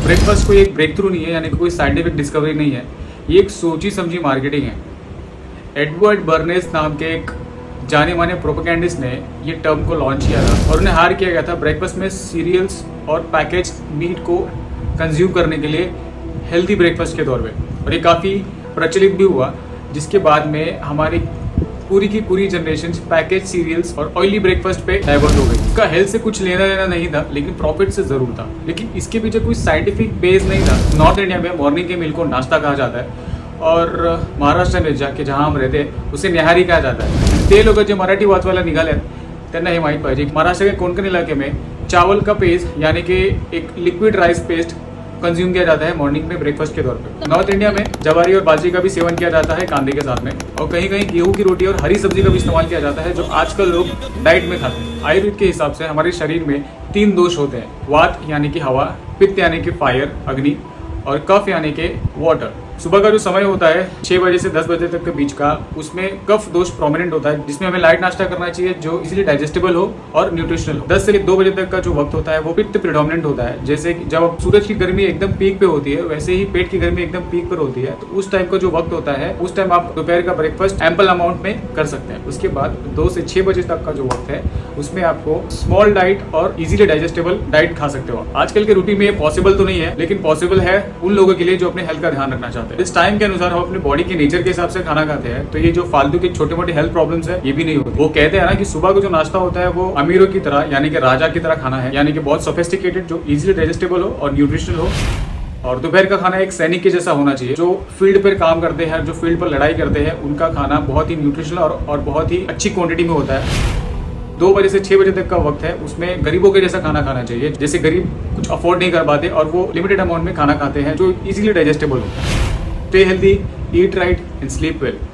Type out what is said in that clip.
Breakfast कोई एक break through नहीं है, यानी कि कोई साइंटिफिक डिस्कवरी नहीं है। ये एक सोची समझी मार्केटिंग है। एडवर्ड बर्नेस नाम के एक जाने माने प्रोपेगेंडिस्ट ने ये टर्म को लॉन्च किया था और उन्हें हायर किया गया था ब्रेकफास्ट में सीरियल्स और पैकेज मीट को कंज्यूम करने के लिए हेल्दी ब्रेकफास्ट के तौर पे, और ये काफ़ी प्रचलित भी हुआ, जिसके बाद में हमारी पूरी की पूरी जनरेशन पैकेज सीरियल्स और ऑयली ब्रेकफास्ट पे डाइवर्ट हो गई। इसका हेल्थ से कुछ लेना देना नहीं था, लेकिन प्रॉफिट से जरूर था। लेकिन इसके पीछे कोई साइंटिफिक बेस नहीं था। नॉर्थ इंडिया में मॉर्निंग के मील को नाश्ता कहा जाता है, और महाराष्ट्र में जाके जहाँ हम रहते हैं उसे न्याहारी कहा जाता है। ते लोक जे मराठी वाचवायला निघाले त्यांना हे माहीत पाहिजे, महाराष्ट्र के कोंकण इलाके में चावल का पेस्ट यानी कि एक लिक्विड राइस पेस्ट कंज्यूम किया जाता है मॉर्निंग में ब्रेकफास्ट के तौर पे। नॉर्थ इंडिया में जवारी और बाजरी का भी सेवन किया जाता है कांदे के साथ में, और कहीं कहीं गेहूं की रोटी और हरी सब्जी का भी इस्तेमाल किया जाता है, जो आजकल लोग डाइट में खाते हैं। आयुर्वेद के हिसाब से हमारे शरीर में 3 दोष होते हैं, वात यानी कि हवा, पित्त यानी कि फायर अग्नि, और कफ यानी कि वाटर। सुबह का जो समय होता है 6 बजे से 10 बजे तक के बीच का, उसमें कफ दोष प्रोमिनेंट होता है, जिसमें हमें लाइट नाश्ता करना चाहिए जो इजीली डाइजेस्टेबल हो और न्यूट्रिशनल हो। 10 से 2 बजे तक का जो वक्त होता है वो पित्त प्रिडोमिनेंट होता है। जैसे कि जब सूरज की गर्मी एकदम पीक पे होती है, वैसे ही पेट की गर्मी एकदम पीक पर होती है, तो उस टाइम का जो वक्त होता है उस टाइम आप दोपहर का ब्रेकफास्ट एम्पल अमाउंट में कर सकते हैं। उसके बाद 2 से 6 बजे तक का जो वक्त है उसमें आपको स्मॉल डाइट और इजीली डाइजेस्टेबल डाइट खा सकते हो। आजकल के रूटीन में ये पॉसिबल तो नहीं है, लेकिन पॉसिबल है उन लोगों के लिए जो अपने हेल्थ का ध्यान रखना चाहते हैं। इस टाइम के अनुसार हम अपने बॉडी के नेचर के हिसाब से खाना खाते हैं, तो ये जो फालतू के छोटे मोटे हेल्थ प्रॉब्लम्स है ये भी नहीं होते। वो कहते हैं ना कि सुबह का जो नाश्ता होता है वो अमीरों की तरह यानी कि राजा की तरह खाना है, यानी कि बहुत सोफिस्टिकेटेड, जो इजीली डाइजेस्टेबल हो और न्यूट्रिशनल हो। और दोपहर का खाना एक सैनिक के जैसा होना चाहिए। जो फील्ड पर काम करते हैं, जो फील्ड पर लड़ाई करते हैं, उनका खाना बहुत ही न्यूट्रिशनल और बहुत ही अच्छी क्वांटिटी में होता है। 2 बजे से 6 बजे तक का वक्त है, उसमें गरीबों के जैसा खाना खाना चाहिए, जैसे गरीब कुछ अफोर्ड नहीं कर पाते और वो लिमिटेड अमाउंट में खाना खाते हैं जो इजीली डाइजेस्टेबल हो। Stay healthy, eat right and sleep well.